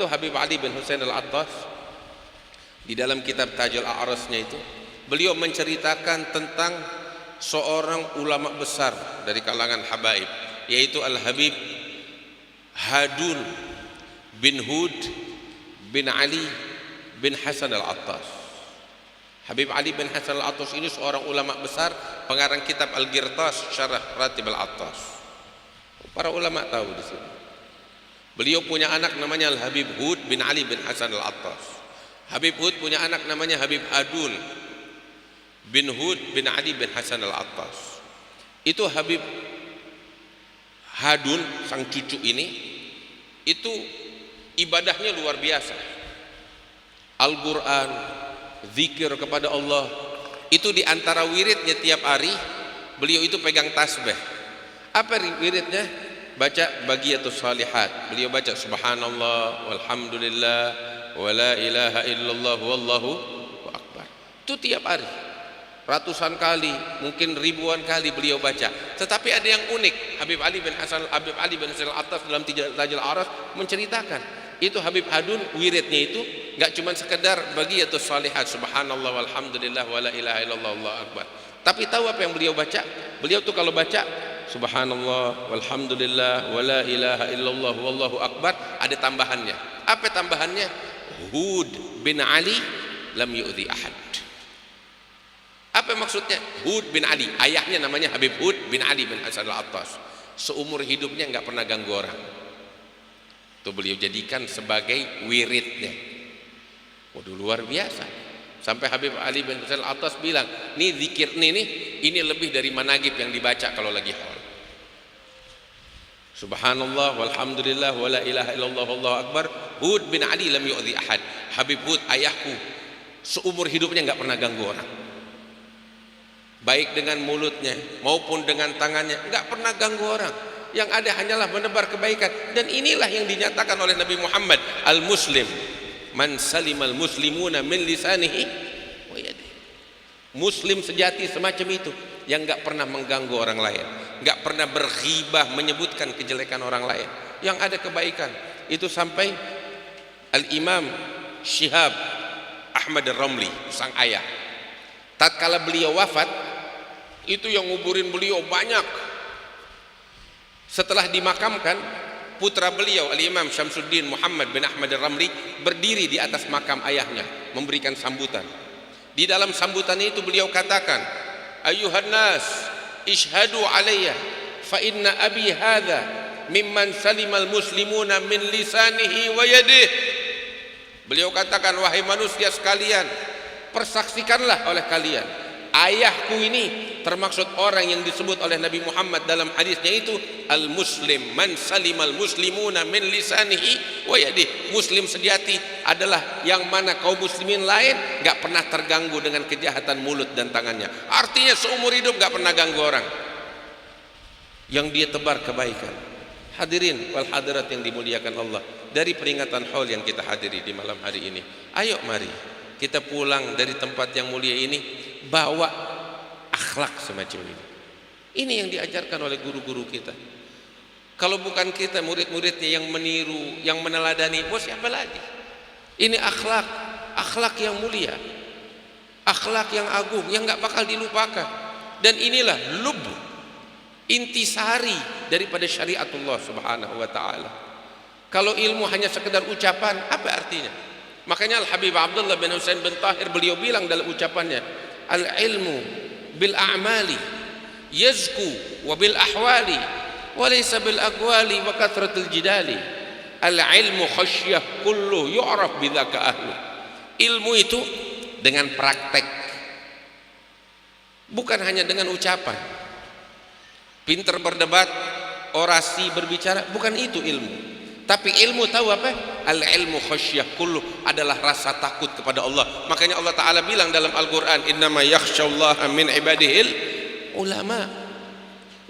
itu Habib Ali bin Husain Al-Attas di dalam kitab Tajul A'rasnya itu beliau menceritakan tentang seorang ulama besar dari kalangan habaib, yaitu Al-Habib Hadun bin Hud bin Ali bin Hasan Al-Attas. Habib Ali bin Hasan Al-Attas ini seorang ulama besar, pengarang kitab Al-Ghirtas Syarah Ratib Al-Attas. Para ulama tahu di sini. Beliau punya anak namanya Al-Habib Hud bin Ali bin Hasan Al-Attas. Habib Hud punya anak namanya Habib Hadun bin Hud bin Ali bin Hasan Al-Attas. Itu Habib Hadun, sang cucu ini, itu ibadahnya luar biasa. Al-Quran, zikir kepada Allah, itu di antara wiridnya tiap hari beliau itu pegang tasbih. Apa wiridnya? Baca bagiyatus salihat. Beliau baca subhanallah walhamdulillah wa la ilaha illallah wallahu akbar. Itu tiap hari, ratusan kali, mungkin ribuan kali beliau baca. Tetapi ada yang unik. Habib Ali bin Hasan Al-Attas dalam Tajul A'raf menceritakan, itu Habib Hadun wiridnya itu enggak cuma sekedar bagiyatus salihat subhanallah walhamdulillah wa la ilaha illallah wallahu akbar. Tapi tahu apa yang beliau baca? Beliau tuh kalau baca subhanallah walhamdulillah wa la ilaha illallah wallahu akbar, ada tambahannya. Apa tambahannya? Hud bin Ali lam yu'dhi ahad. Apa maksudnya? Hud bin Ali, ayahnya namanya Habib Hud bin Ali bin Hasan Al-Attas. Seumur hidupnya enggak pernah ganggu orang. Itu beliau jadikan sebagai wiridnya. Waduh, luar biasa. Sampai Habib Ali bin Husain Al-Attas bilang, nih zikir ini lebih dari managib yang dibaca kalau lagi haul. Subhanallah walhamdulillah wa la ilaha illallah wallahu akbar. Hud bin Ali lam yu'dhi ahad. Habib Hud, ayahku, seumur hidupnya enggak pernah ganggu orang. Baik dengan mulutnya maupun dengan tangannya, enggak pernah ganggu orang. Yang ada hanyalah menebar kebaikan. Dan inilah yang dinyatakan oleh Nabi Muhammad, al-muslim man salimal muslimuna min lisanihi wa yadihi. Muslim sejati semacam itu, yang enggak pernah mengganggu orang lain, enggak pernah berghibah menyebutkan kejelekan orang lain, yang ada kebaikan. Itu sampai Al-Imam Syihab Ahmad Ar-Ramli, sang ayah, tatkala beliau wafat, itu yang nguburin beliau banyak. Setelah dimakamkan, putra beliau Al-Imam Syamsuddin Muhammad bin Ahmad Ar-Ramli berdiri di atas makam ayahnya memberikan sambutan. Di dalam sambutannya itu beliau katakan, ayuhan nas ishhadu alayya fa inna abi hadha mimman salimal muslimuna min lisanihi wa yadihi. Beliau katakan, wahai manusia sekalian, persaksikanlah oleh kalian, ayahku ini termaksud orang yang disebut oleh Nabi Muhammad dalam hadisnya itu al-muslim man salimal muslimuna min lisanihi wa yadihi. Muslim sejati adalah yang mana kaum muslimin lain enggak pernah terganggu dengan kejahatan mulut dan tangannya. Artinya seumur hidup enggak pernah ganggu orang, yang dia tebar kebaikan. Hadirin wal hadirat yang dimuliakan Allah, dari peringatan haul yang kita hadiri di malam hari ini, ayo mari kita pulang dari tempat yang mulia ini bawa akhlak semacam ini. Ini yang diajarkan oleh guru-guru kita. Kalau bukan kita, murid-muridnya yang meniru, yang meneladani, bos siapa lagi? Ini akhlak, akhlak yang mulia, akhlak yang agung, yang enggak bakal dilupakan. Dan inilah lub, intisari daripada syariatullah subhanahu wa ta'ala. Kalau ilmu hanya sekedar ucapan, apa artinya? Makanya Al-Habib Abdullah bin Husain bin Tahir beliau bilang dalam ucapannya, al-ilmu bil a'mali yazku wa bil ahwali wa laysa bil aqwali wa kathratil jidali. Al-ilmu khasyah kullu yu'raf bidzaka ahlu. Ilmu itu dengan praktek, bukan hanya dengan ucapan. Pinter berdebat, orasi, berbicara, bukan itu ilmu. Tapi ilmu tahu apa? Al-ilmu khasyah kullu, adalah rasa takut kepada Allah. Makanya Allah Ta'ala bilang dalam Al-Quran, innama yakhsyallaha min ibadihil ulama.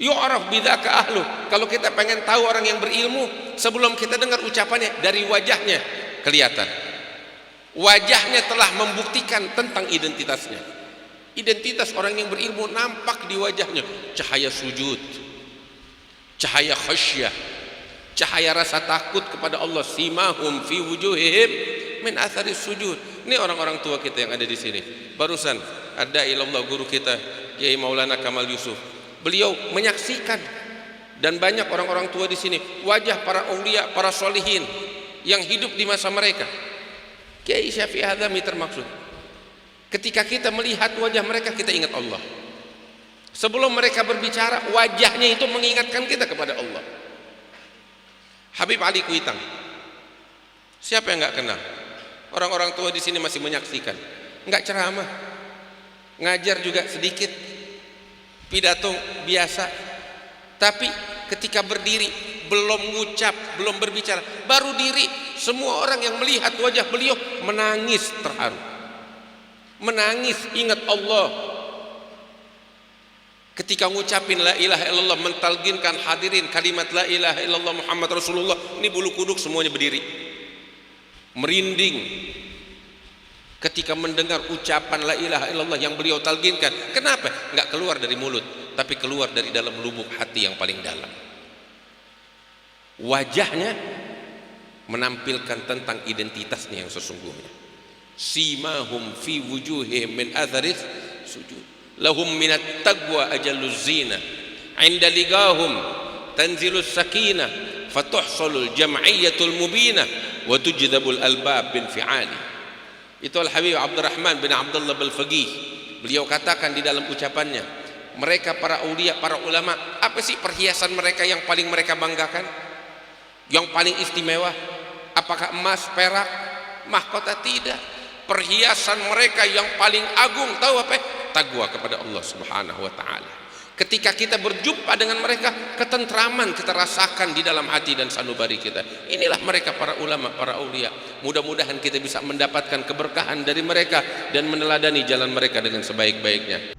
Yu'raf bidzaka ahlu. Kalau kita pengen tahu orang yang berilmu, sebelum kita dengar ucapannya, dari wajahnya kelihatan. Wajahnya telah membuktikan tentang identitasnya. Identitas orang yang berilmu nampak di wajahnya. Cahaya sujud, cahaya khasyah, cahaya rasa takut kepada Allah, simahum fi wujuhihim min atharis sujud. Ini orang-orang tua kita yang ada di sini. Barusan ada ilallah guru kita Kiai Maulana Kamal Yusuf, beliau menyaksikan, dan banyak orang-orang tua di sini wajah para aulia, para solihin yang hidup di masa mereka. Kiai Syafi'i Hadzami termaksud. Ketika kita melihat wajah mereka, kita ingat Allah. Sebelum mereka berbicara, wajahnya itu mengingatkan kita kepada Allah. Habib Ali Kuitang, siapa yang nggak kenal? Orang-orang tua di sini masih menyaksikan. Nggak ceramah, ngajar juga sedikit, pidato biasa. Tapi ketika berdiri, belum ngucap, belum berbicara, baru diri, semua orang yang melihat wajah beliau menangis terharu, menangis ingat Allah. Ketika ngucapin la ilaha illallah, mentalginkan hadirin kalimat la ilaha illallah Muhammad Rasulullah, ini bulu kuduk semuanya berdiri, merinding ketika mendengar ucapan la ilaha illallah yang beliau talginkan. Kenapa? Enggak keluar dari mulut, tapi keluar dari dalam lubuk hati yang paling dalam. Wajahnya menampilkan tentang identitasnya yang sesungguhnya. Simahum fi wujuhihim min atharis sujud. Lahum minat taqwa ajalluz zina. Inda ligahum tanzilus sakinah, fatuhsalul jam'iyyatul mubinah, wa tujdabul albab bin fi'ali. Itu Al-Habib Abdurrahman bin Abdullah Al-Faqih. Beliau katakan di dalam ucapannya, mereka para aulia, para ulama, apa sih perhiasan mereka yang paling mereka banggakan, yang paling istimewa? Apakah emas, perak, mahkota? Tidak. Perhiasan mereka yang paling agung, tahu apa? Taqwa kepada Allah Subhanahu wa taala. Ketika kita berjumpa dengan mereka, ketentraman kita rasakan di dalam hati dan sanubari kita. Inilah mereka para ulama, para aulia. Mudah-mudahan kita bisa mendapatkan keberkahan dari mereka dan meneladani jalan mereka dengan sebaik-baiknya.